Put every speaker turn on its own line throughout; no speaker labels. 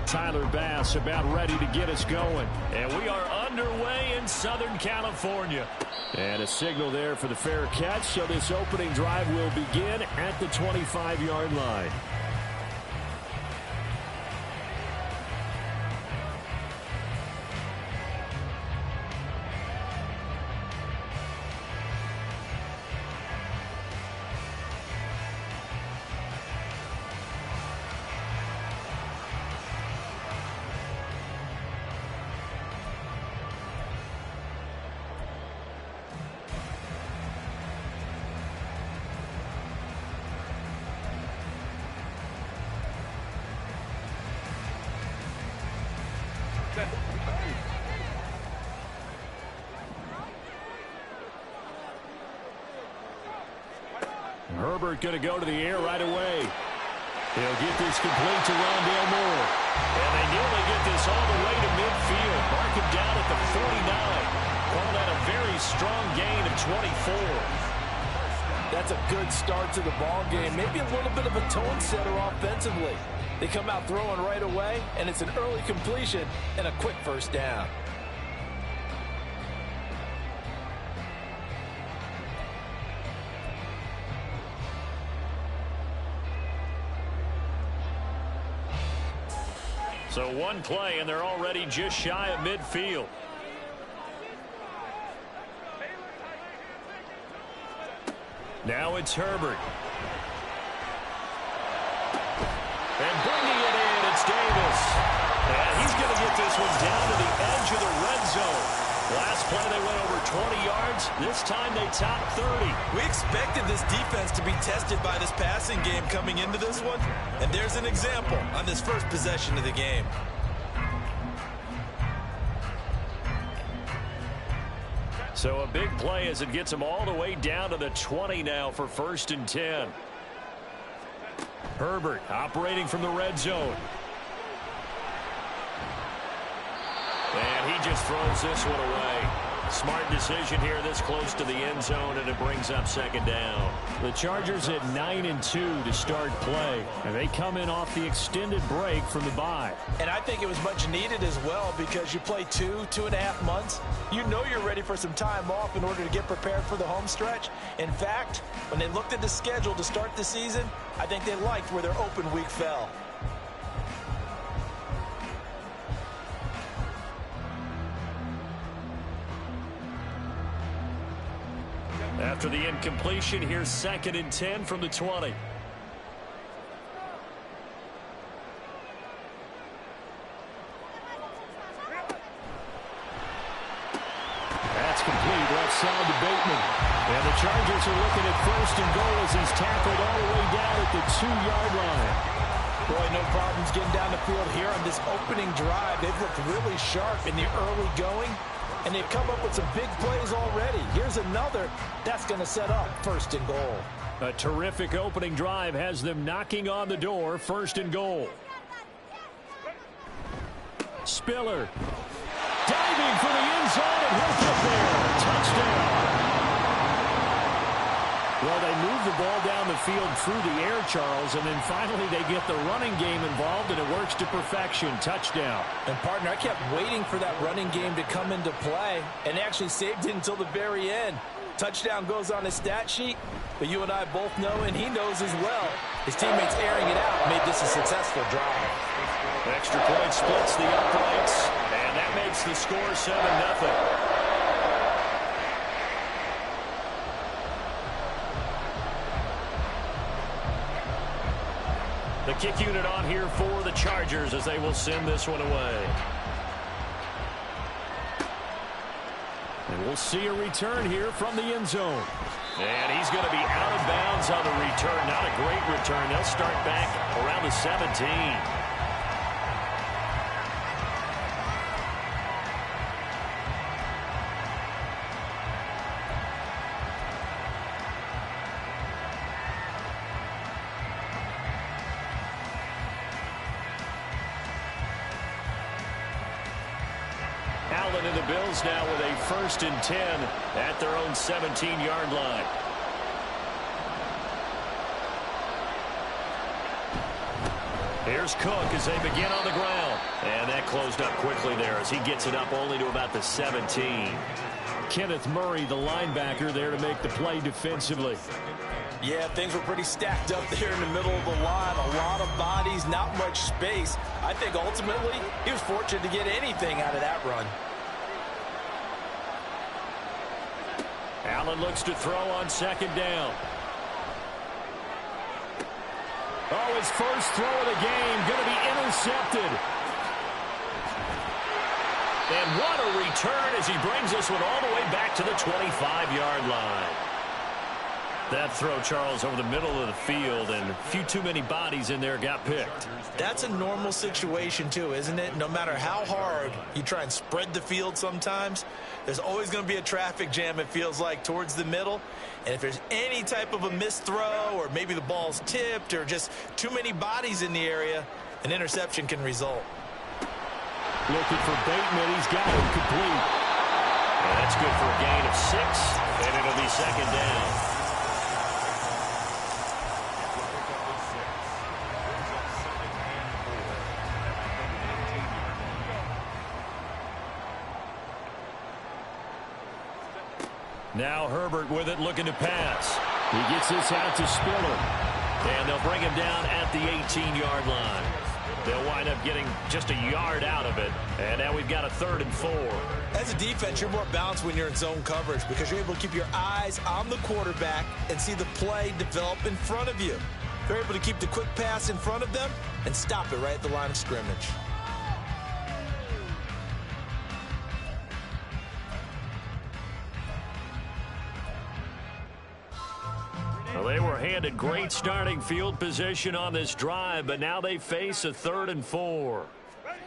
Tyler Bass about ready to get us going. And we are underway in Southern California. And a signal there for the fair catch, so this opening drive will begin at the 25-yard line. Herbert going to go to the air right away. He'll get this complete to Rondale Moore. And they nearly get this all the way to midfield. Mark him down at the 49. Call that a very strong gain of 24.
That's a good start to the ball game. Maybe a little bit of a tone setter offensively. They come out throwing right away, and it's an early completion and a quick first down.
So one play, and they're already just shy of midfield. Now it's Herbert. And bringing it in, it's Davis. And he's going to get this one down to the edge of the red zone. Last play they went over 20 yards. This time they topped 30.
We expected this defense to be tested by this passing game coming into this one. And there's an example on this first possession of the game.
So a big play as it gets them all the way down to the 20 now for 1st and 10. Herbert operating from the red zone. And he just throws this one away. Smart decision here this close to the end zone, and it brings up 2nd down. The Chargers at 9-2 to start play, and they come in off the extended break from the bye.
And I think it was much needed as well, because you play 2.5 months. You know you're ready for some time off in order to get prepared for the home stretch. In fact, when they looked at the schedule to start the season, I think they liked where their open week fell.
After the incompletion, here's 2nd and 10 from the 20. That's complete left side to Bateman. And the Chargers are looking at 1st and goal as he's tackled all the way down at the 2-yard line.
Boy, no problems getting down the field here on this opening drive. They've looked really sharp in the early going, and they've come up with some big plays already. Here's another that's going to set up 1st and goal.
A terrific opening drive has them knocking on the door. 1st and goal. Spiller diving for the end zone, and he'll get there. Touchdown. Well, they move the ball down the field through the air, Charles, and then finally they get the running game involved, and it works to perfection. Touchdown.
And, partner, I kept waiting for that running game to come into play, and actually saved it until the very end. Touchdown goes on his stat sheet, but you and I both know, and he knows as well, his teammates airing it out made this a successful drive.
Extra point splits the uprights, and that makes the score 7-0. The kick unit on here for the Chargers as they will send this one away. And we'll see a return here from the end zone. And he's going to be out of bounds on the return. Not a great return. They'll start back around the 17. Allen and the Bills now with a 1st and 10 at their own 17-yard line. Here's Cook as they begin on the ground. And that closed up quickly there as he gets it up only to about the 17. Kenneth Murray, the linebacker, there to make the play defensively.
Yeah, things were pretty stacked up there in the middle of the line. A lot of bodies, not much space. I think ultimately he was fortunate to get anything out of that run.
Allen looks to throw on second down. Oh, his first throw of the game going to be intercepted. And what a return as he brings this one all the way back to the 25-yard line. That throw, Charles, over the middle of the field, and a few too many bodies in there got picked.
That's a normal situation, too, isn't it? No matter how hard you try and spread the field sometimes, there's always going to be a traffic jam, it feels like, towards the middle. And if there's any type of a missed throw or maybe the ball's tipped or just too many bodies in the area, an interception can result.
Looking for Bateman. He's got him complete. And that's good for a gain of 6, and it'll be second down. Now Herbert with it, looking to pass. He gets this out to Spiller. And they'll bring him down at the 18-yard line. They'll wind up getting just a yard out of it. And now we've got a 3rd and 4.
As a defense, you're more balanced when you're in zone coverage because you're able to keep your eyes on the quarterback and see the play develop in front of you. They're able to keep the quick pass in front of them and stop it right at the line of scrimmage.
Well, they were handed great starting field position on this drive, but now they face a 3rd and 4. And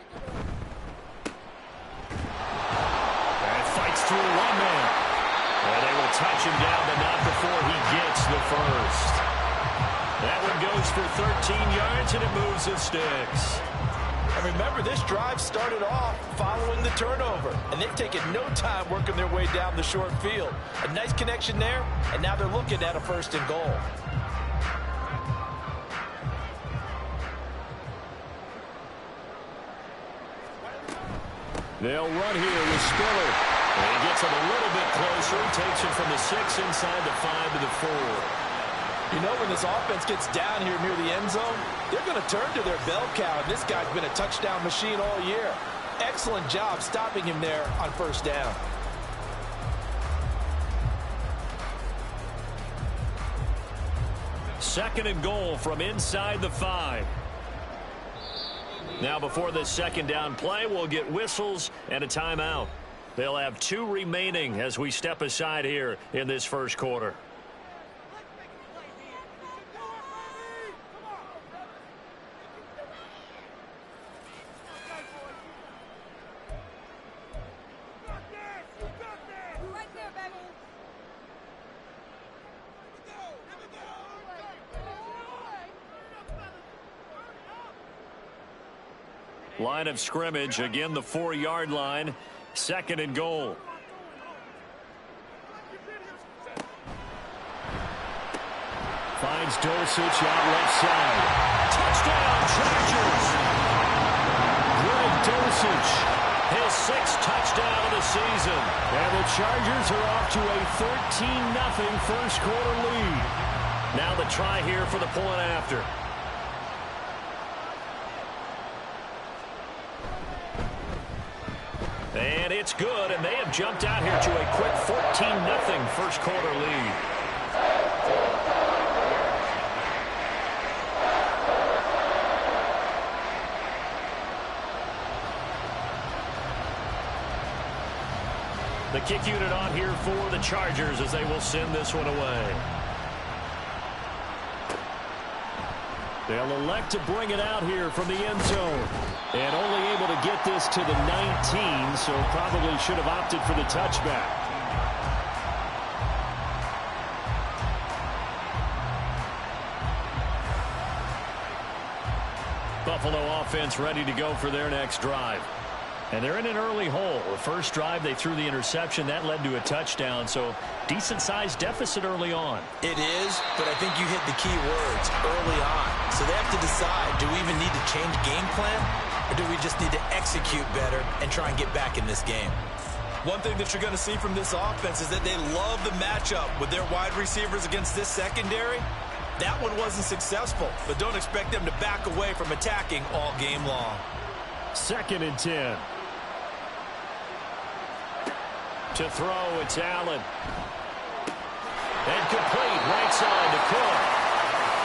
fights through one man. And they will touch him down, but not before he gets the first. That one goes for 13 yards, and it moves the sticks.
And remember, this drive started off following the turnover, and they've taken no time working their way down the short field. A nice connection there, and now they're looking at a 1st and goal.
They'll run here with Spiller. And he gets him a little bit closer. He takes him from the 6 inside the 5 to the 4.
You know, when this offense gets down here near the end zone, they're going to turn to their bell cow, and this guy's been a touchdown machine all year. Excellent job stopping him there on 1st down.
Second and goal from inside the 5. Now before this 2nd down play, we'll get whistles and a timeout. They'll have 2 remaining as we step aside here in this 1st quarter. Line of scrimmage, again the 4-yard line, 2nd and goal. Finds Dulcich out left side. Touchdown, Chargers! Greg Dulcich, his 6th touchdown of the season. And the Chargers are off to a 13-0 first quarter lead. Now the try here for the point after. And it's good, and they have jumped out here to a quick 14-0 first quarter lead. The kick unit on here for the Chargers as they will send this one away. They'll elect to bring it out here from the end zone. And only able to get this to the 19, so probably should have opted for the touchback. Buffalo offense ready to go for their next drive. And they're in an early hole. The first drive, they threw the interception. That led to a touchdown, so decent-sized deficit early on.
It is, but I think you hit the key words early on. So they have to decide, do we even need to change game plan, or do we just need to execute better and try and get back in this game?
One thing that you're going to see from this offense is that they love the matchup with their wide receivers against this secondary. That one wasn't successful, but don't expect them to back away from attacking all game long.
2nd and 10. To throw, it's Allen. And complete, right side to Cook.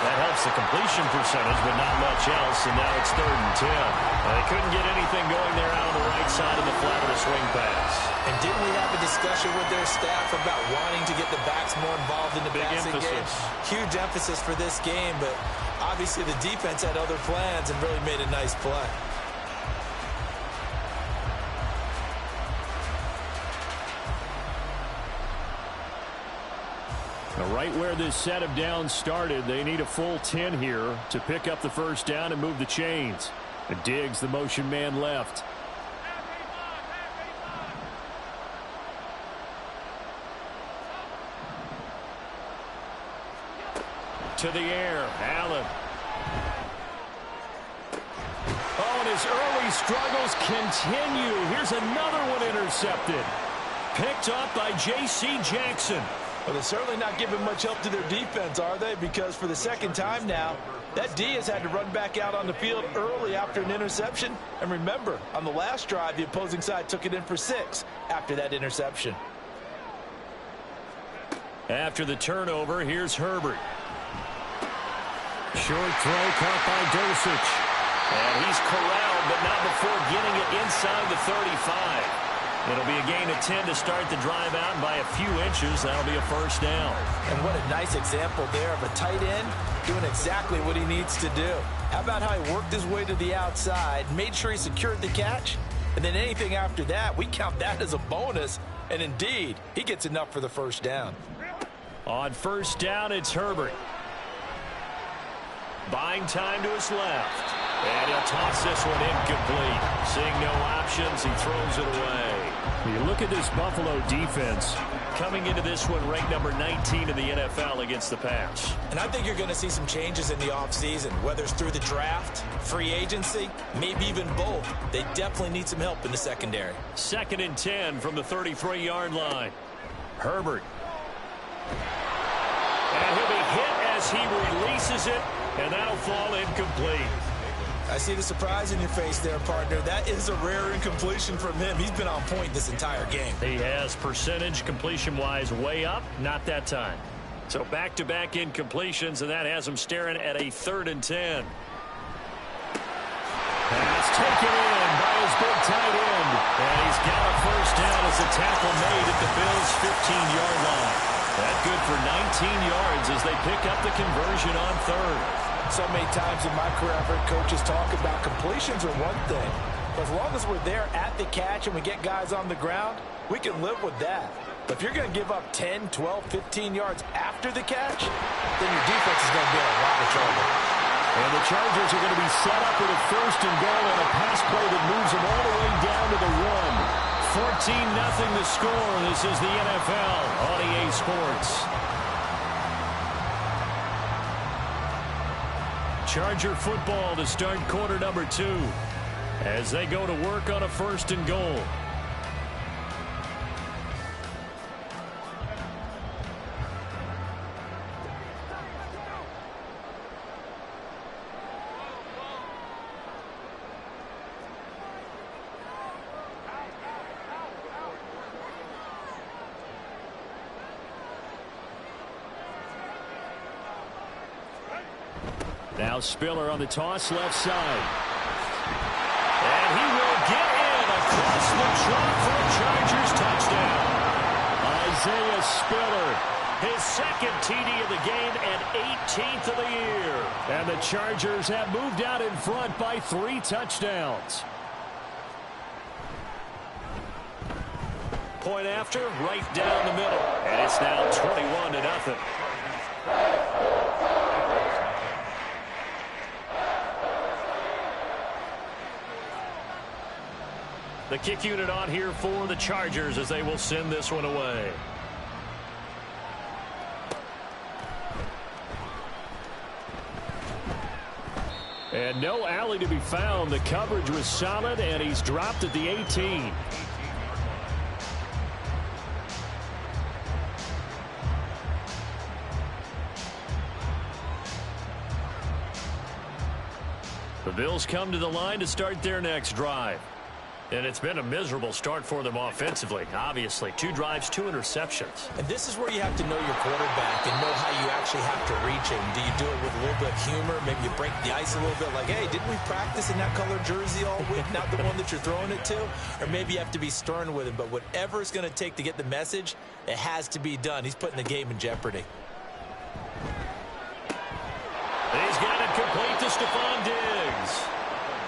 That helps the completion percentage, but not much else, and now it's 3rd and 10. They couldn't get anything going there out on the right side of the flat of the swing pass.
And didn't we have a discussion with their staff about wanting to get the backs more involved in the passing game? Huge emphasis for this game, but obviously the defense had other plans and really made a nice play.
Right where this set of downs started, they need a full 10 here to pick up the first down and move the chains. And Diggs, the motion man, left. To the air, Allen. Oh, and his early struggles continue. Here's another one intercepted. Picked up by J.C. Jackson.
Well, they're certainly not giving much help to their defense, are they? Because for the second time now, that D has had to run back out on the field early after an interception. And remember, on the last drive, the opposing side took it in for 6 after that interception.
After the turnover, here's Herbert. Short throw caught by Dulcich. And he's corralled, but not before getting it inside the 35. It'll be a gain of 10 to start the drive out, and by a few inches, that'll be a first down.
And what a nice example there of a tight end doing exactly what he needs to do. How about how he worked his way to the outside, made sure he secured the catch, and then anything after that, we count that as a bonus. And indeed, he gets enough for the first down.
On first down, it's Herbert. Buying time to his left. And he'll toss this one incomplete. Seeing no options, he throws it away. You look at this Buffalo defense coming into this one ranked number 19 in the NFL against the pass.
And I think you're going to see some changes in the offseason, whether it's through the draft, free agency, maybe even both. They definitely need some help in the secondary.
2nd and 10 from the 33-yard line. Herbert. And he'll be hit as he releases it, and that'll fall incomplete.
I see the surprise in your face there, partner. That is a rare incompletion from him. He's been on point this entire game.
He has percentage completion-wise way up, not that time. So back-to-back incompletions, and that has him staring at a 3rd and 10. Pass taken in by his big tight end. And he's got a first down as a tackle made at the Bills' 15-yard line. That good for 19 yards as they pick up the conversion on 3rd.
So many times in my career, I've heard coaches talk about completions are one thing. But as long as we're there at the catch and we get guys on the ground, we can live with that. But if you're going to give up 10, 12, 15 yards after the catch, then your defense is going to be in a lot of trouble.
And the Chargers are going to be set up with a 1st and goal on a pass play that moves them all the way down to the 1. 14-0 the score. This is the NFL on EA Sports. Charger football to start quarter number 2 as they go to work on a 1st and goal. Now Spiller on the toss left side. And he will get in across the trunk for a Chargers touchdown. Isaiah Spiller, his 2nd TD of the game and 18th of the year. And the Chargers have moved out in front by 3 touchdowns. Point after, right down the middle. And it's now 21-0. The kick unit on here for the Chargers as they will send this one away. And no alley to be found. The coverage was solid, and he's dropped at the 18. The Bills come to the line to start their next drive. And it's been a miserable start for them offensively. Obviously, 2 drives, 2 interceptions.
And this is where you have to know your quarterback and know how you actually have to reach him. Do you do it with a little bit of humor? Maybe you break the ice a little bit like, hey, didn't we practice in that color jersey all week? Not the one that you're throwing it to? Or maybe you have to be stern with him. But whatever it's going to take to get the message, it has to be done. He's putting the game in jeopardy.
He's got it complete to Stephon Diggs.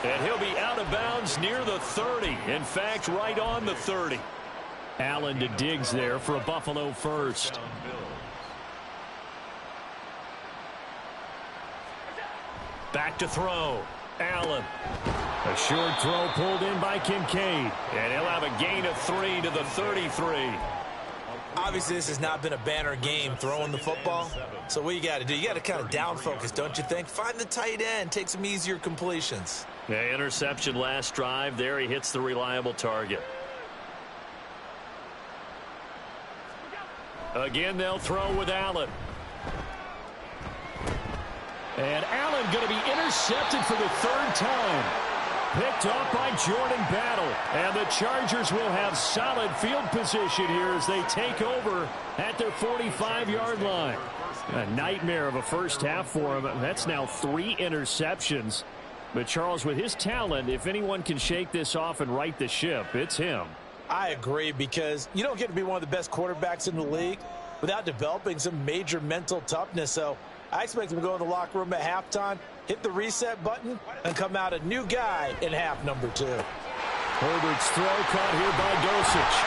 And he'll be out of bounds near the 30. In fact, right on the 30. Allen to Diggs there for a Buffalo first. Back to throw. Allen. A short throw pulled in by Kincaid. And he'll have a gain of 3 to the 33.
Obviously, this has not been a banner game throwing the football. So what you got to do, you got to kind of down focus, don't you think? Find the tight end, take some easier completions.
Yeah, interception last drive. There he hits the reliable target. Again, they'll throw with Allen. And Allen going to be intercepted for the 3rd time. Picked off by Jordan Battle. And the Chargers will have solid field position here as they take over at their 45-yard line. A nightmare of a first half for him. That's now 3 interceptions. But, Charles, with his talent, if anyone can shake this off and right the ship, it's him.
I agree, because you don't get to be one of the best quarterbacks in the league without developing some major mental toughness. So I expect him to go in the locker room at halftime, hit the reset button, and come out a new guy in half number 2.
Herbert's throw caught here by Dosich.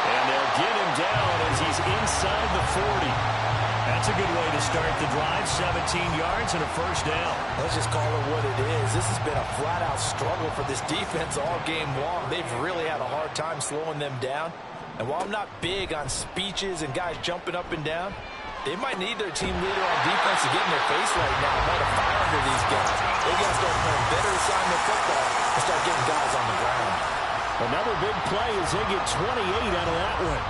And they'll get him down as he's inside the 40. That's a good way to start the drive. 17 yards and a first down.
Let's just call it what it is. This has been a flat-out struggle for this defense all game long. They've really had a hard time slowing them down. And while I'm not big on speeches and guys jumping up and down, they might need their team leader on defense to get in their face right now. Light a fire under these guys. They got to start playing better assignment football and start getting guys on the ground.
Another big play as they get 28 out of that one.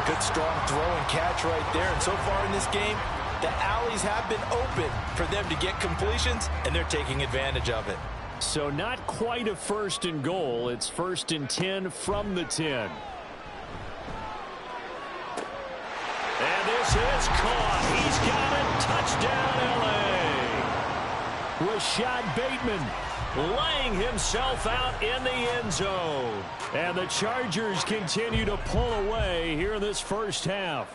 Good strong throw and catch right there. And so far in this game, the alleys have been open for them to get completions, and they're taking advantage of it.
So not quite a 1st and goal. It's 1st and 10 from the 10. And this is caught. He's got it. Touchdown, L.A. Rashad Bateman laying himself out in the end zone. And the Chargers continue to pull away here in this first half.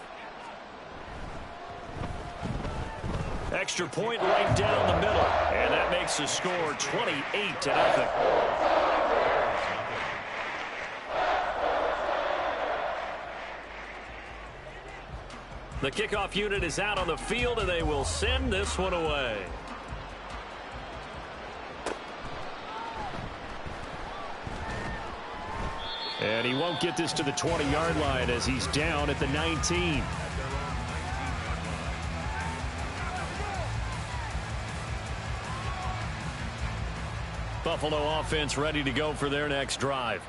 Extra point right down the middle. And that makes the score 28-0. The kickoff unit is out on the field, and they will send this one away. And he won't get this to the 20-yard line as he's down at the 19. Buffalo offense ready to go for their next drive.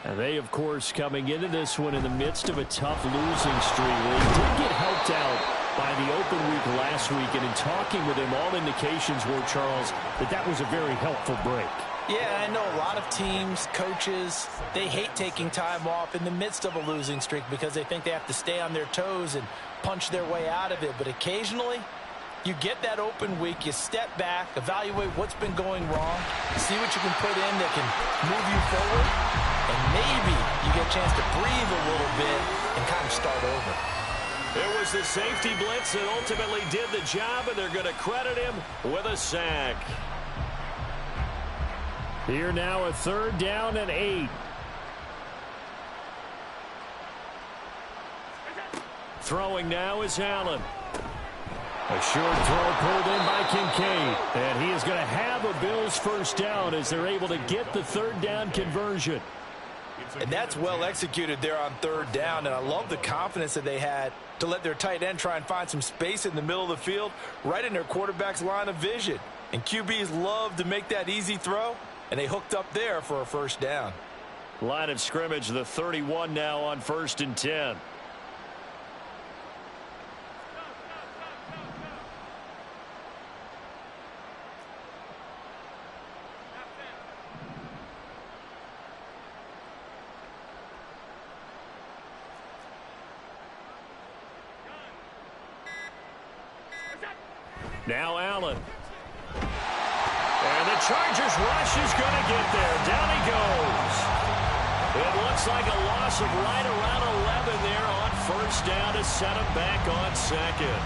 And they, of course, coming into this one in the midst of a tough losing streak. They did get helped out by the open week last week. And in talking with him, all indications were, Charles, that was a very helpful break.
Yeah, I know a lot of teams, coaches, they hate taking time off in the midst of a losing streak because they think they have to stay on their toes and punch their way out of it. But occasionally, you get that open week, you step back, evaluate what's been going wrong, see what you can put in that can move you forward, and maybe you get a chance to breathe a little bit and kind of start over.
It was the safety blitz that ultimately did the job, and they're going to credit him with a sack. Here now, a 3rd down and 8. Throwing now is Allen. A short throw pulled in by Kincaid. And he is going to have a Bills first down as they're able to get the 3rd down conversion.
And that's well executed there on third down, and I love the confidence that they had to let their tight end try and find some space in the middle of the field, right in their quarterback's line of vision. And QBs love to make that easy throw, and they hooked up there for a first down.
Line of scrimmage, the 31 now on 1st and 10. Now Allen. And the Chargers rush is going to get there. Down he goes. It looks like a loss of right around 11 there on first down to set him back on second.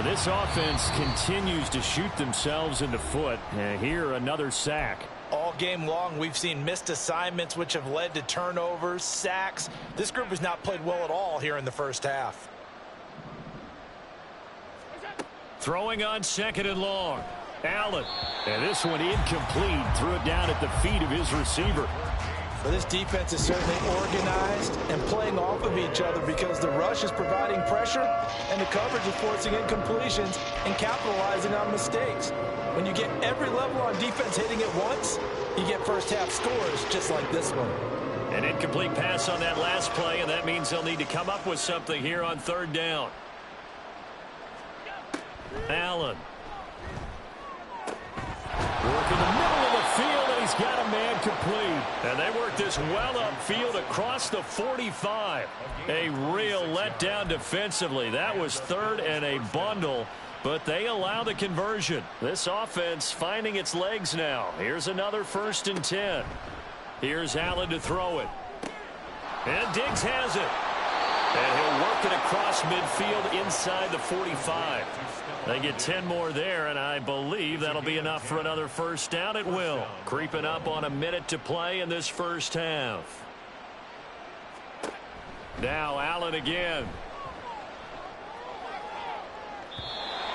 This offense continues to shoot themselves in the foot. And here another sack.
All game long, we've seen missed assignments which have led to turnovers, sacks. This group has not played well at all here in the first half.
Throwing on 2nd and long. Allen. And this one incomplete. Threw it down at the feet of his receiver.
Well, this defense is certainly organized and playing off of each other because the rush is providing pressure and the coverage is forcing incompletions and capitalizing on mistakes. When you get every level on defense hitting at once, you get first half scores just like this one.
An incomplete pass on that last play, and that means they'll need to come up with something here on third down. Allen. Work in the middle of the field, and he's got a man complete. And they work this well upfield across the 45. A real letdown defensively. That was 3rd and a bundle, but they allow the conversion. This offense finding its legs now. Here's another 1st and 10. Here's Allen to throw it. And Diggs has it. And he'll work it across midfield inside the 45. They get 10 more there, and I believe that'll be enough for another first down. It will. Creeping up on a minute to play in this first half. Now Allen again.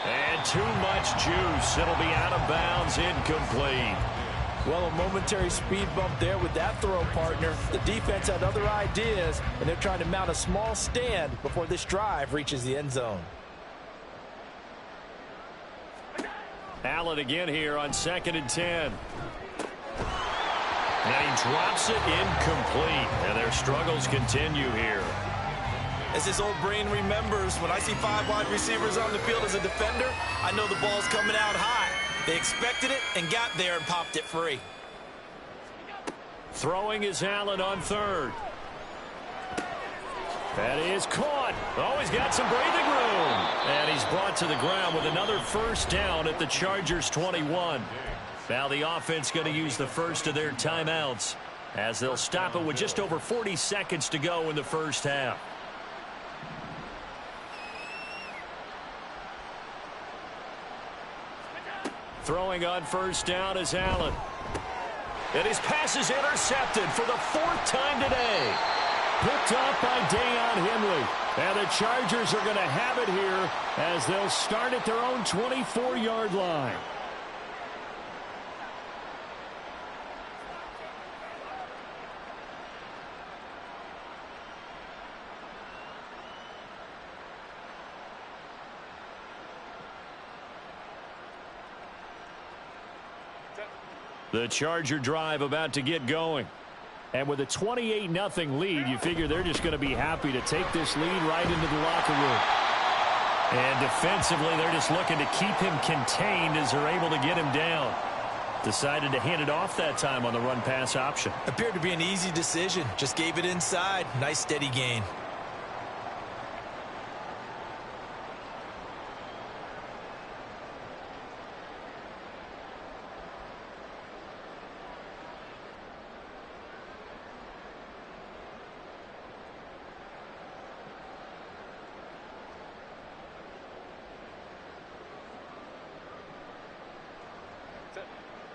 And too much juice. It'll be out of bounds, incomplete.
Well, a momentary speed bump there with that throw, partner. The defense had other ideas, and they're trying to mount a small stand before this drive reaches the end zone.
Allen again here on 2nd and 10. Now he drops it incomplete, and their struggles continue here.
As his old brain remembers, when I see 5 wide receivers on the field as a defender, I know the ball's coming out high. They expected it and got there and popped it free.
Throwing is Allen on 3rd. That is caught. Oh, he's got some breathing room. And he's brought to the ground with another first down at the Chargers 21. Now the offense going to use the first of their timeouts as they'll stop it with just over 40 seconds to go in the first half. Throwing on first down is Allen. And his pass is intercepted for the 4th time today. Picked off by Deion Henley. And the Chargers are going to have it here as they'll start at their own 24-yard line. The Charger drive about to get going. And with a 28-0 lead, you figure they're just going to be happy to take this lead right into the locker room. And defensively, they're just looking to keep him contained as they're able to get him down. Decided to hand it off that time on the run-pass option.
Appeared to be an easy decision. Just gave it inside. Nice steady gain.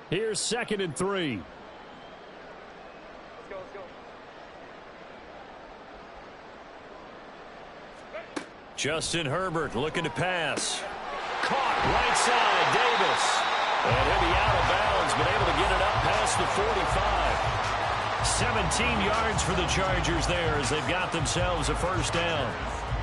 Here's 2nd and 3.
Let's go.
Justin Herbert looking to pass. Caught right side, Davis. And he'll be out of bounds, but able to get it up past the 45. 17 yards for the Chargers there as they've got themselves a first down.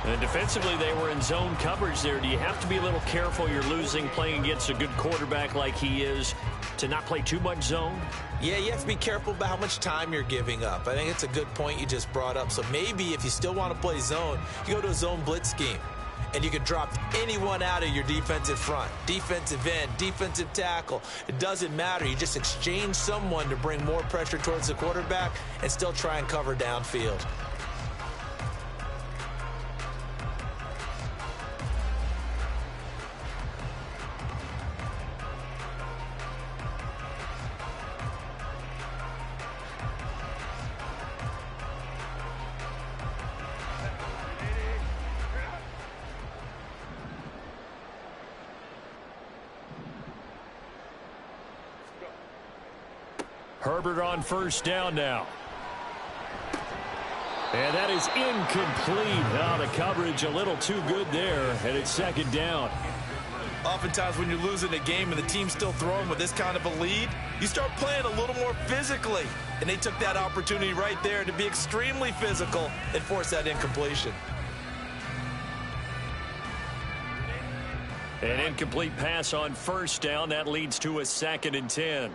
And defensively, they were in zone coverage there. Do you have to be a little careful? You're losing playing against a good quarterback like he is to not play too much zone?
Yeah, you have to be careful about how much time you're giving up. I think it's a good point you just brought up. So maybe if you still want to play zone, you go to a zone blitz scheme. And you can drop anyone out of your defensive front, defensive end, defensive tackle. It doesn't matter. You just exchange someone to bring more pressure towards the quarterback and still try and cover downfield.
Herbert on first down now. And that is incomplete. Now the coverage a little too good there, and it's second down.
Oftentimes when you're losing a game and the team's still throwing with this kind of a lead, you start playing a little more physically. And they took that opportunity right there to be extremely physical and force that incompletion.
An incomplete pass on first down. That leads to a 2nd and 10.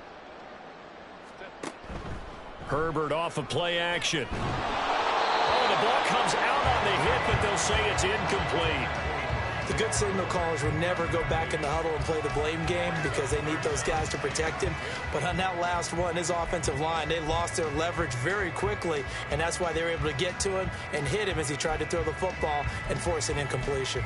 Herbert off of play action. Oh, the ball comes out on the hit, but they'll say it's incomplete.
The good signal callers would never go back in the huddle and play the blame game because they need those guys to protect him. But on that last one, his offensive line, they lost their leverage very quickly, and that's why they were able to get to him and hit him as he tried to throw the football and force an incompletion.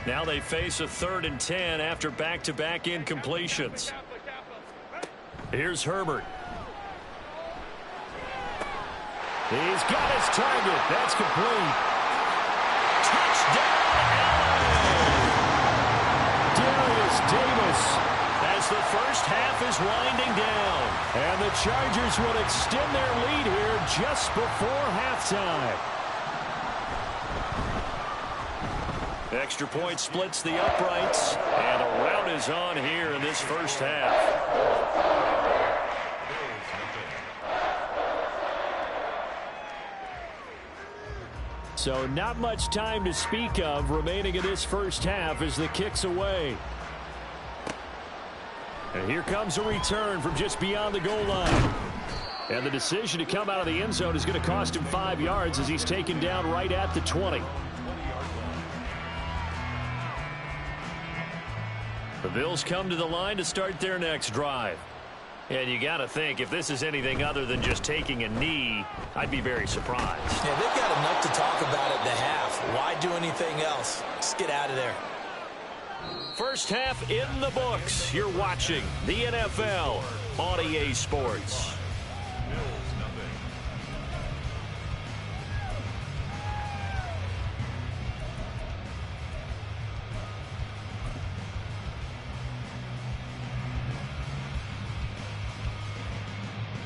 Now they face a 3rd and 10 after back-to-back incompletions. Here's Herbert. He's got his target. That's complete. Touchdown, Allen! Darius Davis as the first half is winding down. And the Chargers will extend their lead here just before halftime. Extra point splits the uprights, and a rout is on here in this first half. So not much time to speak of remaining in this first half as the kick's away. And here comes a return from just beyond the goal line. And the decision to come out of the end zone is going to cost him 5 yards as he's taken down right at the 20. The Bills come to the line to start their next drive. And you got to think, if this is anything other than just taking a knee, I'd be very surprised.
Yeah, they've got enough to talk about at the half. Why do anything else? Just get out of there.
First half in the books. You're watching the NFL on EA Sports.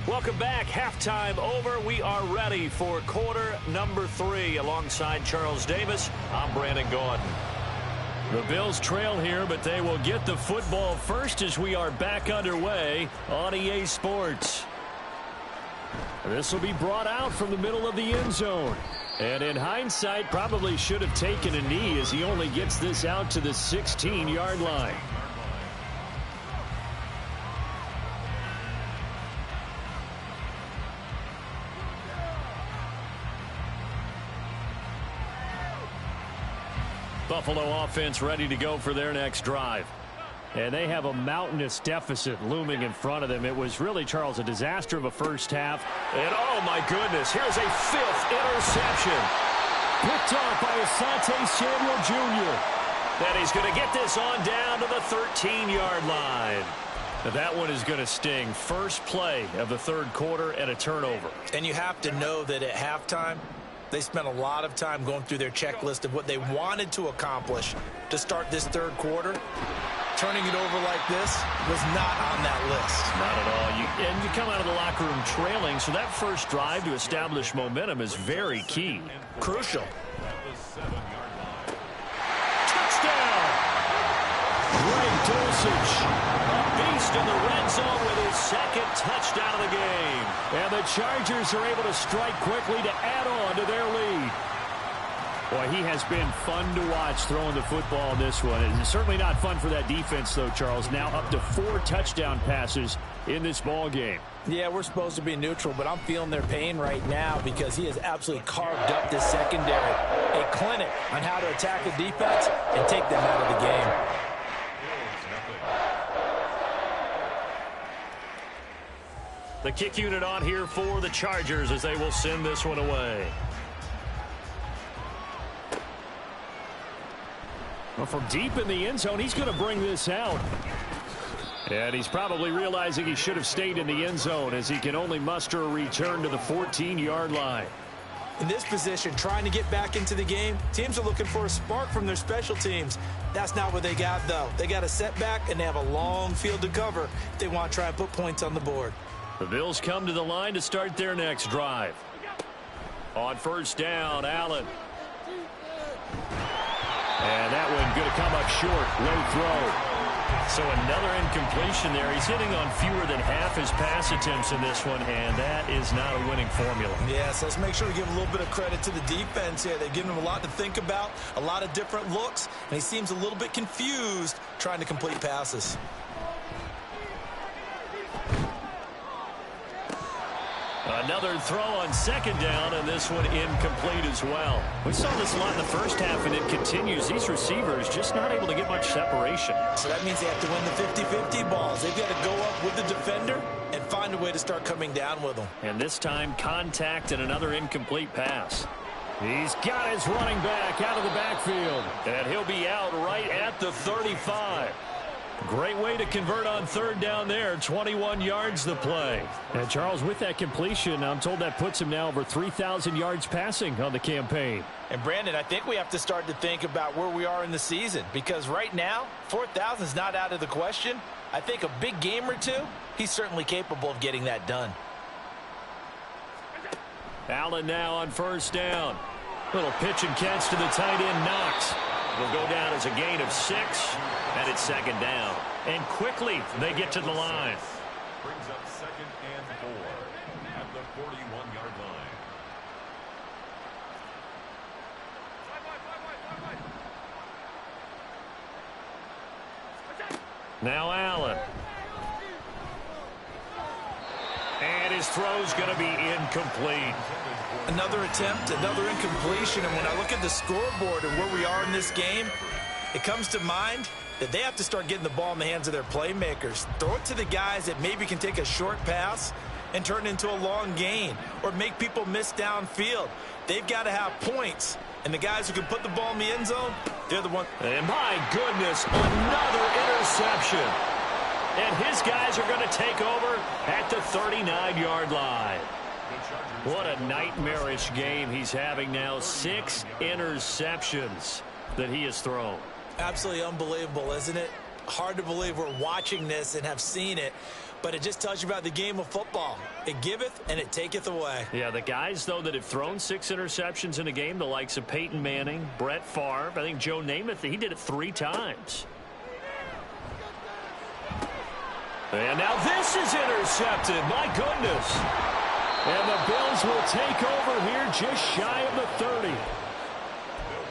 Welcome back. Halftime over. We are ready for quarter number 3. Alongside Charles Davis, I'm Brandon Gordon. The Bills trail here, but they will get the football first as we are back underway on EA Sports. This will be brought out from the middle of the end zone. And in hindsight, probably should have taken a knee as he only gets this out to the 16-yard line. Buffalo offense ready to go for their next drive. And they have a mountainous deficit looming in front of them. It was really, Charles, a disaster of a first half. And, oh, my goodness, here's a 5th interception. Picked off by Asante Samuel Jr. And he's going to get this on down to the 13-yard line. Now, that one is going to sting. First play of the third quarter and a turnover.
And you have to know that at halftime, they spent a lot of time going through their checklist of what they wanted to accomplish to start this third quarter. Turning it over like this was not on that list.
Not at all. And you come out of the locker room trailing, so that first drive to establish momentum is very key.
Crucial.
Touchdown! Greg Dulcich, a beast in the red zone with his second touchdown of the game. And the Chargers are able to strike quickly to add on to their lead. Boy, he has been fun to watch throwing the football in this one. It's certainly not fun for that defense, though, Charles. Now up to 4 touchdown passes in this ball game.
Yeah, we're supposed to be neutral, but I'm feeling their pain right now because he has absolutely carved up this secondary. A clinic on how to attack the defense and take them out of the game.
The kick unit on here for the Chargers as they will send this one away. Well, from deep in the end zone, he's going to bring this out. And he's probably realizing he should have stayed in the end zone as he can only muster a return to the 14-yard line.
In this position, trying to get back into the game, teams are looking for a spark from their special teams. That's not what they got, though. They got a setback, and they have a long field to cover if they want to try and put points on the board.
The Bills come to the line to start their next drive. On first down, Allen. And that one going to come up short. Low throw. So another incompletion there. He's hitting on fewer than half his pass attempts in this one, and that is not a winning formula.
Yes, let's make sure we give a little bit of credit to the defense here. They've given him a lot to think about, a lot of different looks, and he seems a little bit confused trying to complete passes.
Another throw on second down, and this one incomplete as well. We saw this a lot in the first half, and it continues. These receivers just not able to get much separation.
So that means they have to win the 50-50 balls. They've got to go up with the defender and find a way to start coming down with them.
And this time, contact and another incomplete pass. He's got his running back out of the backfield, and he'll be out right at the 35. Great way to convert on third down there. 21 yards the play. And Charles, with that completion, I'm told that puts him now over 3,000 yards passing on the campaign.
And Brandon, I think we have to start to think about where we are in the season, because right now 4,000 is not out of the question. I think a big game or two, he's certainly capable of getting that done.
Allen now on first down. Little pitch and catch to the tight end, Knox. Will go down as a gain of 6, and it's second down. And quickly they get to the line.
Brings up 2nd and 4 at the 41-yard line.
Now Allen. And his throw's going to be incomplete.
Another attempt, another incompletion, and when I look at the scoreboard and where we are in this game, it comes to mind that they have to start getting the ball in the hands of their playmakers. Throw it to the guys that maybe can take a short pass and turn it into a long gain or make people miss downfield. They've got to have points, and the guys who can put the ball in the end zone, they're the ones.
And my goodness, another interception. And his guys are going to take over at the 39-yard line. What a nightmarish game he's having now. 6 interceptions that he has thrown.
Absolutely unbelievable, isn't it? Hard to believe we're watching this and have seen it, but it just tells you about the game of football. It giveth and it taketh away.
Yeah, the guys, though, that have thrown 6 interceptions in a game, the likes of Peyton Manning, Brett Favre, I think Joe Namath, he did it 3 times. And now this is intercepted. My goodness. And the Bills will take over here just shy of the 30.
They'll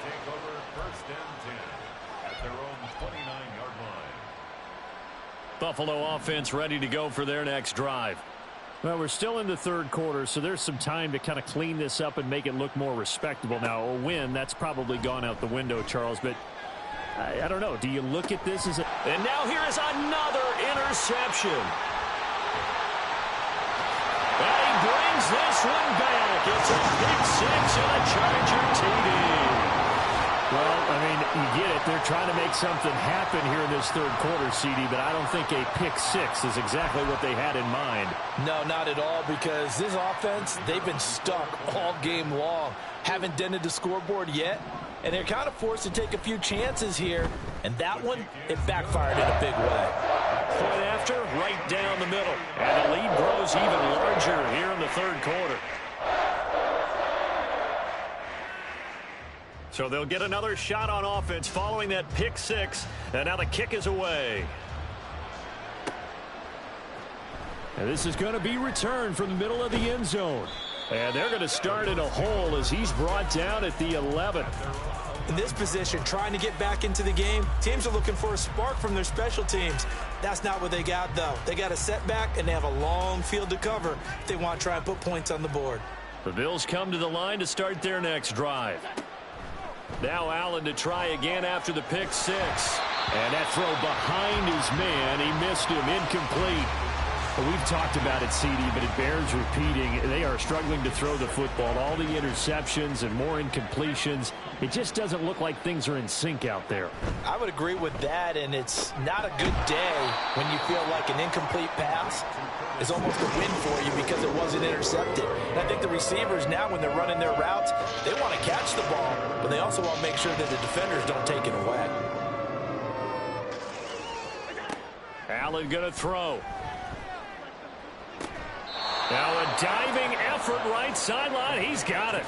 take over 1st and 10 at their own 29-yard line.
Buffalo offense ready to go for their next drive. Well, we're still in the third quarter, so there's some time to kind of clean this up and make it look more respectable. Now, a win, that's probably gone out the window, Charles, but I don't know. Do you look at this as a... And now here is another interception. And he brings this one back. It's a big 6 and a Charger TD. Well, I mean, you get it. They're trying to make something happen here in this third quarter, CD, but I don't think a pick 6 is exactly what they had in mind.
No, not at all, because this offense, they've been stuck all game long. Haven't dented the scoreboard yet, and they're kind of forced to take a few chances here, and that one, it backfired in a big way.
Point after, right down the middle. And the lead grows even larger here in the third quarter. So they'll get another shot on offense following that pick six. And now the kick is away. And this is going to be returned from the middle of the end zone. And they're going to start in a hole as he's brought down at the 11.
In this position, trying to get back into the game, teams are looking for a spark from their special teams. That's not what they got, though. They got a setback, and they have a long field to cover if they want to try and put points on the board.
The Bills come to the line to start their next drive. Now Allen to try again after the pick six. And that throw behind his man. He missed him. Incomplete. We've talked about it, CD, but it bears repeating. They are struggling to throw the football. All the interceptions and more incompletions. It just doesn't look like things are in sync out there.
I would agree with that, and it's not a good day when you feel like an incomplete pass is almost a win for you because it wasn't intercepted. And I think the receivers now, when they're running their routes, they want to catch the ball, but they also want to make sure that the defenders don't take it away.
Allen going to throw. Now a diving effort right sideline. He's got it.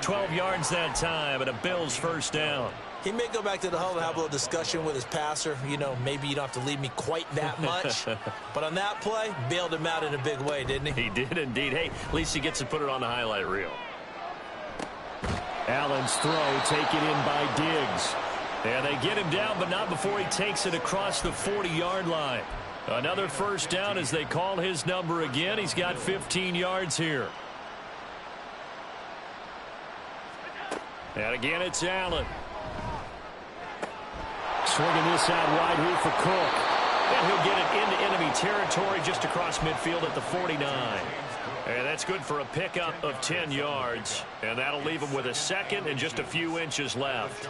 12 yards that time and a Bills first down.
He may go back to the huddle and have a little discussion with his passer. You know, maybe you don't have to leave me quite that much. But on that play, bailed him out in a big way, didn't he?
He did indeed. Hey, at least he gets to put it on the highlight reel. Allen's throw taken in by Diggs. And they get him down, but not before he takes it across the 40-yard line. Another first down as they call his number again. He's got 15 yards here. And again, it's Allen. Swinging this out wide here for Cook. And he'll get it into enemy territory just across midfield at the 49. And that's good for a pickup of 10 yards. And that'll leave him with a second and just a few inches left.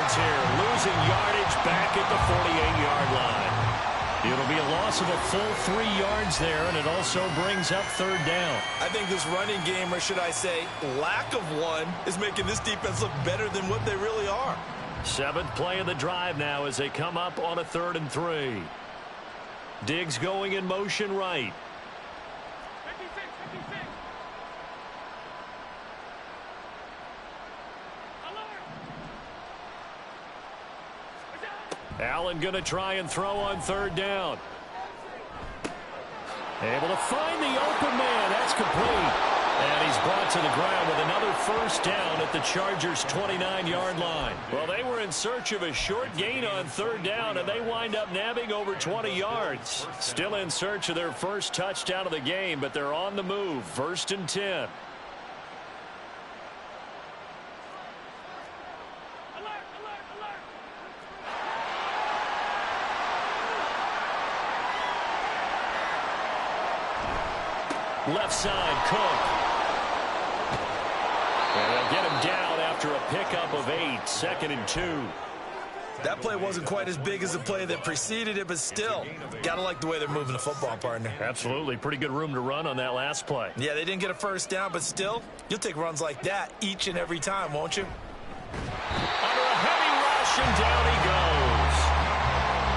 Here, losing yardage back at the 48-yard line. It'll be a loss of a full 3 yards there, and it also brings up third down.
I think this running game, or should I say lack of one, is making this defense look better than what they really are.
7th play of the drive now as they come up on a 3rd and 3. Diggs going in motion right. Allen going to try and throw on 3rd down. Able to find the open man. That's complete. And he's brought to the ground with another first down at the Chargers' 29-yard line. Well, they were in search of a short gain on 3rd down, and they wind up nabbing over 20 yards. Still in search of their first touchdown of the game, but they're on the move. 1st and 10. Left side, Cook. And they'll get him down after a pickup of 8. 2nd and 2.
That play wasn't quite as big as the play that preceded it, but still, gotta like the way they're moving the football, partner.
Absolutely. Pretty good room to run on that last play.
Yeah, they didn't get a first down, but still, you'll take runs like that each and every time, won't you?
Under a heavy rush, and down he goes.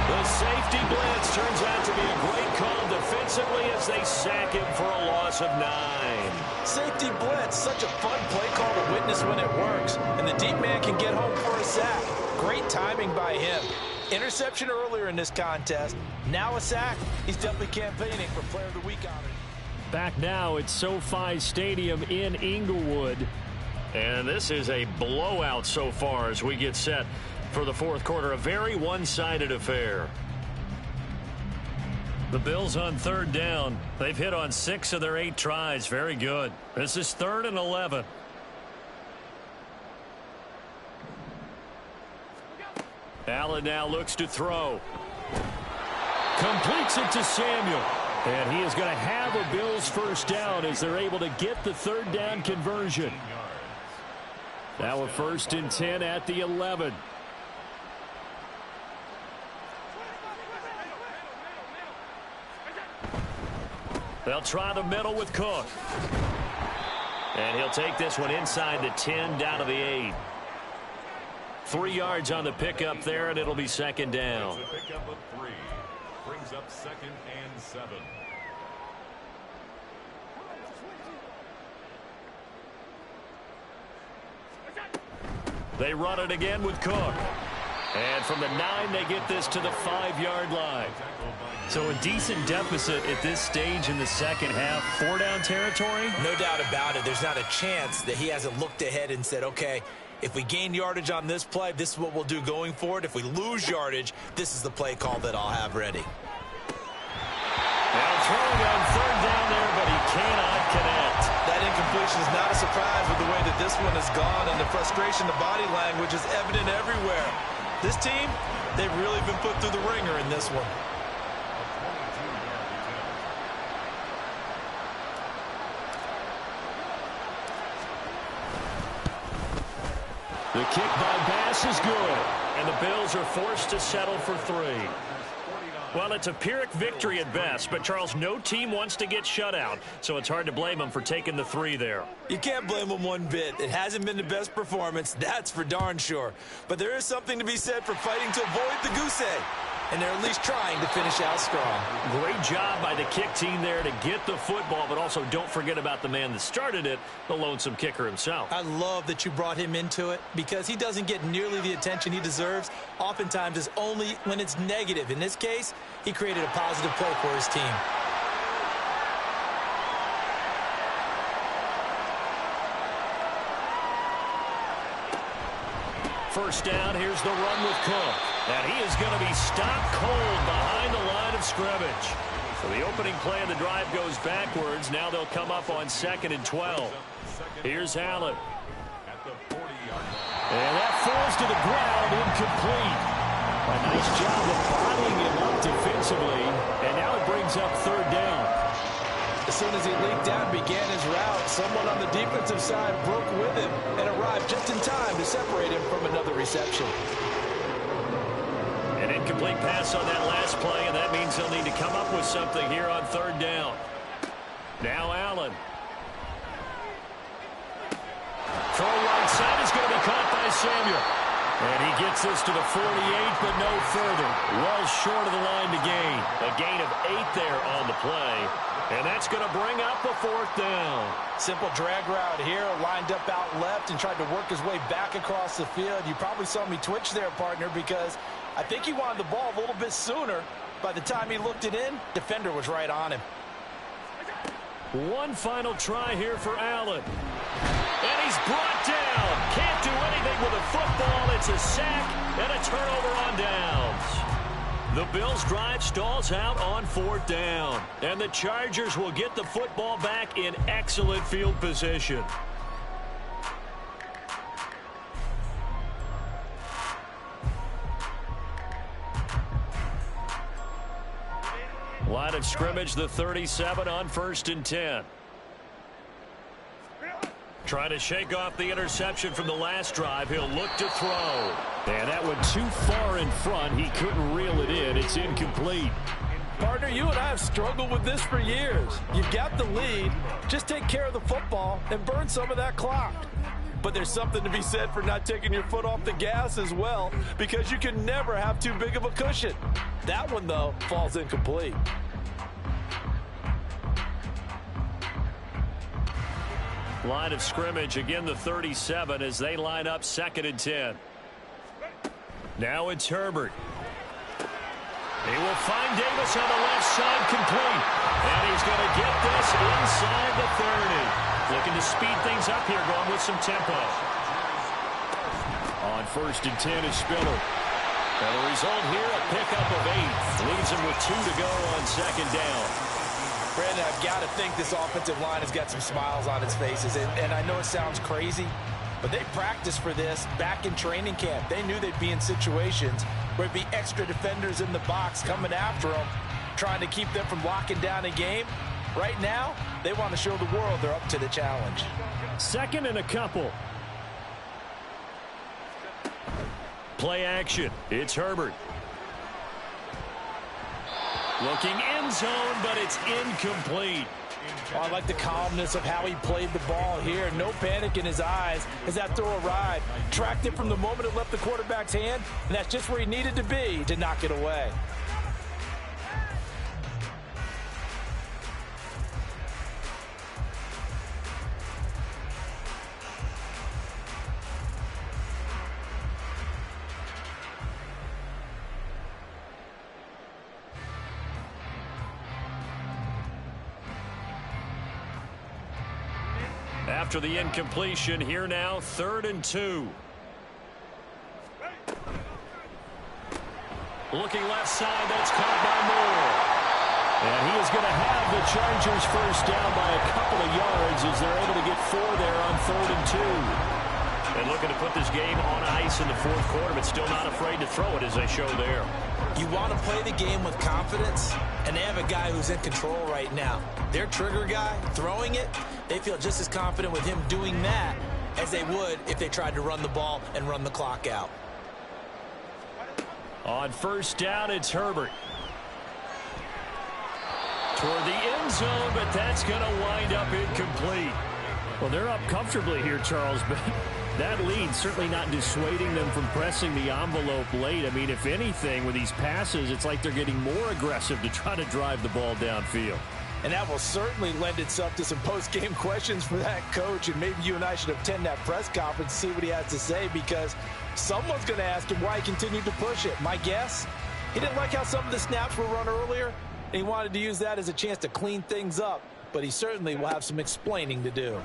The safety blitz turns out to be a great call defensively as they sack him for a loss of 9.
Safety blitz, such a fun play call to witness when it works. And the deep man can get home for a sack. Great timing by him. Interception earlier in this contest. Now a sack. He's definitely campaigning for Player of the Week honor.
Back now at SoFi Stadium in Inglewood. And this is a blowout so far as we get set for the 4th quarter. A very one-sided affair. The Bills on 3rd down. They've hit on 6 of their 8 tries. Very good. This is 3rd and 11. Allen now looks to throw. Completes it to Samuel. And he is going to have a Bills first down as they're able to get the 3rd down conversion. Now a 1st and 10 at the 11. They'll try the middle with Cook. And he'll take this one inside the 10 down to the 8. 3 yards on the pickup there, and it'll be second down.
It's a pickup of 3. Brings up 2nd and 7.
They run it again with Cook. And from the 9, they get this to the 5-yard line. So a decent deficit at this stage in the second half. 4-down territory?
No doubt about it. There's not a chance that he hasn't looked ahead and said, okay, if we gain yardage on this play, this is what we'll do going forward. If we lose yardage, this is the play call that I'll have ready.
Now throwing on 3rd down there, but he cannot connect.
That incompletion is not a surprise with the way that this one has gone, and the frustration, the body language is evident everywhere. This team, they've really been put through the ringer in this one.
The kick by Bass is good, and the Bills are forced to settle for 3. Well, it's a Pyrrhic victory at best, but, Charles, no team wants to get shut out, so it's hard to blame them for taking the 3 there.
You can't blame them one bit. It hasn't been the best performance, that's for darn sure. But there is something to be said for fighting to avoid the goose egg, and they're at least trying to finish out strong.
Great job by the kick team there to get the football, but also don't forget about the man that started it, the lonesome kicker himself.
I love that you brought him into it because he doesn't get nearly the attention he deserves. Oftentimes it's only when it's negative. In this case, he created a positive play for his team.
First down, here's the run with Cook. And he is going to be stopped cold behind the line of scrimmage. So the opening play of the drive goes backwards. Now they'll come up on 2nd and 12. Here's Allen. And that falls to the ground, incomplete. A nice job of bodying him up defensively. And now it brings up 3rd down.
As soon as he leaked out and began his route, someone on the defensive side broke with him and arrived just in time to separate him from another reception.
An incomplete pass on that last play, and that means they'll need to come up with something here on 3rd down. Now Allen. Throw right side is going to be caught by Samuel. And he gets this to the 48, but no further. Well short of the line to gain. A gain of 8 there on the play. And that's going to bring up a 4th down.
Simple drag route here, lined up out left and tried to work his way back across the field. You probably saw me twitch there, partner, because I think he wanted the ball a little bit sooner. By the time he looked it in, defender was right on him.
One final try here for Allen. And he's brought down. Can't do anything with a football. It's a sack and a turnover on downs. The Bills' drive stalls out on 4th down. And the Chargers will get the football back in excellent field position. Line of scrimmage, the 37 on 1st and 10. Trying to shake off the interception from the last drive. He'll look to throw. And that went too far in front. He couldn't reel it in. It's incomplete.
Partner, you and I have struggled with this for years. You've got the lead. Just take care of the football and burn some of that clock. But there's something to be said for not taking your foot off the gas as well, because you can never have too big of a cushion. That one, though, falls incomplete.
Line of scrimmage, again the 37 as they line up 2nd and 10. Now it's Herbert. He will find Davis on the left side, complete. And he's going to get this inside the 30. Looking to speed things up here, going with some tempo. On 1st and 10 is Spiller. And the result here, a pickup of 8. Leaves him with 2 to go on 2nd down.
Brandon, I've got to think this offensive line has got some smiles on its faces. And I know it sounds crazy, but they practiced for this back in training camp. They knew they'd be in situations where it'd be extra defenders in the box coming after them, trying to keep them from locking down a game. Right now, they want to show the world they're up to the challenge.
2nd and a couple. Play action. It's Herbert. Looking end zone, but it's incomplete.
Oh, I like the calmness of how he played the ball here. No panic in his eyes as that throw arrived. Tracked it from the moment it left the quarterback's hand, and that's just where he needed to be to knock it away.
After the incompletion, here now, 3rd and 2. Looking left side, that's caught by Moore. And he is going to have the Chargers first down by a couple of yards as they're able to get 4 there on 3rd and 2. And looking to put this game on ice in the 4th quarter, but still not afraid to throw it as they show there.
You want to play the game with confidence, and they have a guy who's in control right now. Their trigger guy, throwing it, they feel just as confident with him doing that as they would if they tried to run the ball and run the clock out.
On 1st down, it's Herbert. Toward the end zone, but that's going to wind up incomplete.
Well, they're up comfortably here, Charles, but that lead certainly not dissuading them from pressing the envelope late. I mean, if anything, with these passes, it's like they're getting more aggressive to try to drive the ball downfield.
And that will certainly lend itself to some post-game questions for that coach, and maybe you and I should attend that press conference and see what he has to say, because someone's going to ask him why he continued to push it. My guess, he didn't like how some of the snaps were run earlier, and he wanted to use that as a chance to clean things up, but he certainly will have some explaining to do.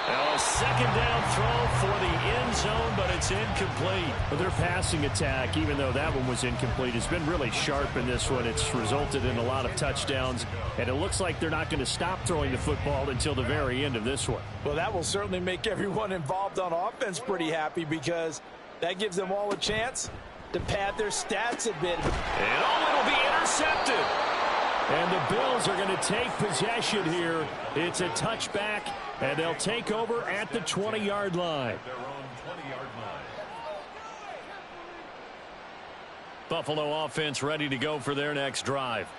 A 2nd down throw for the end zone, but it's incomplete.
But their passing attack, even though that one was incomplete, has been really sharp in this one. It's resulted in a lot of touchdowns, and it looks like they're not going to stop throwing the football until the very end of this one.
Well, that will certainly make everyone involved on offense pretty happy, because that gives them all a chance to pad their stats a bit.
And it'll be intercepted.
And the Bills are going to take possession here. It's a touchback, and they'll take over at the 20-yard line.
Buffalo offense ready to go for their next drive.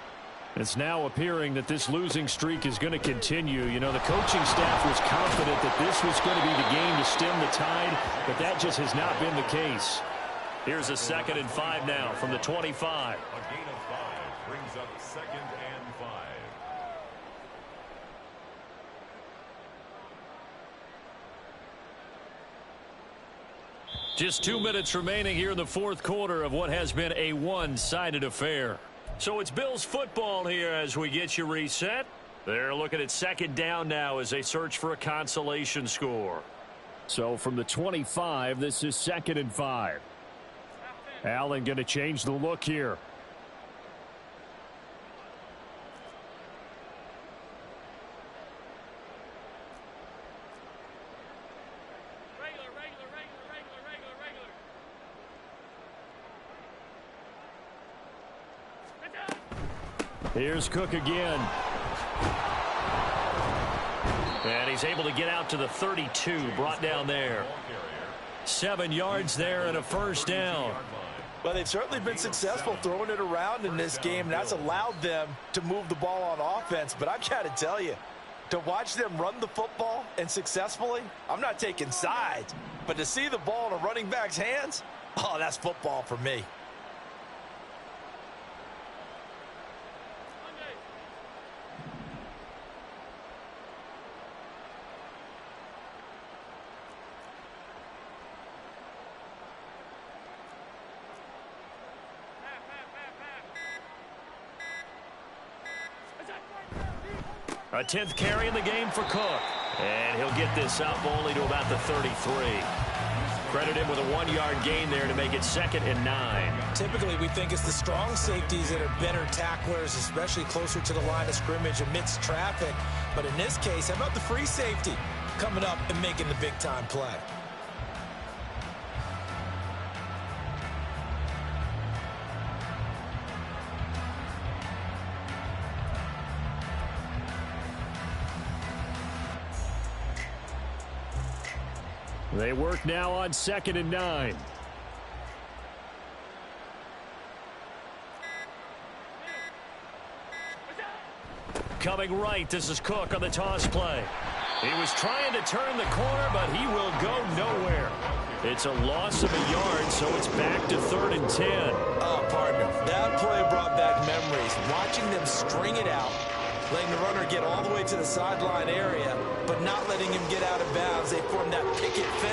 It's now appearing that this losing streak is going to continue. You know, the coaching staff was confident that this was going to be the game to stem the tide, but that just has not been the case.
Here's a 2nd and 5 now from the 25.
A gain of 5 brings up 2nd and 5.
Just 2 minutes remaining here in the 4th quarter of what has been a one-sided affair. So it's Bills football here as we get you reset. They're looking at 2nd down now as they search for a consolation score.
So from the 25, this is 2nd and 5. Allen going to change the look here. Here's Cook again.
And he's able to get out to the 32, brought down there. 7 yards there and a 1st down.
Well, they've certainly been successful throwing it around in this game, and that's allowed them to move the ball on offense. But I've got to tell you, to watch them run the football and successfully, I'm not taking sides, but to see the ball in a running back's hands, oh, that's football for me.
A 10th carry in the game for Cook. And he'll get this up only to about the 33. Credit him with a 1-yard gain there to make it 2nd and 9.
Typically, we think it's the strong safeties that are better tacklers, especially closer to the line of scrimmage amidst traffic. But in this case, how about the free safety coming up and making the big-time play?
They work now on 2nd and 9.
coming right. This is Cook on the toss play. He was trying to turn the corner, but he will go nowhere. It's a loss of a yard, so it's back to 3rd and 10.
Oh, partner, that play brought back memories. Watching them string it out, letting the runner get all the way to the sideline area, but not letting him get out of bounds. They formed that picket fence.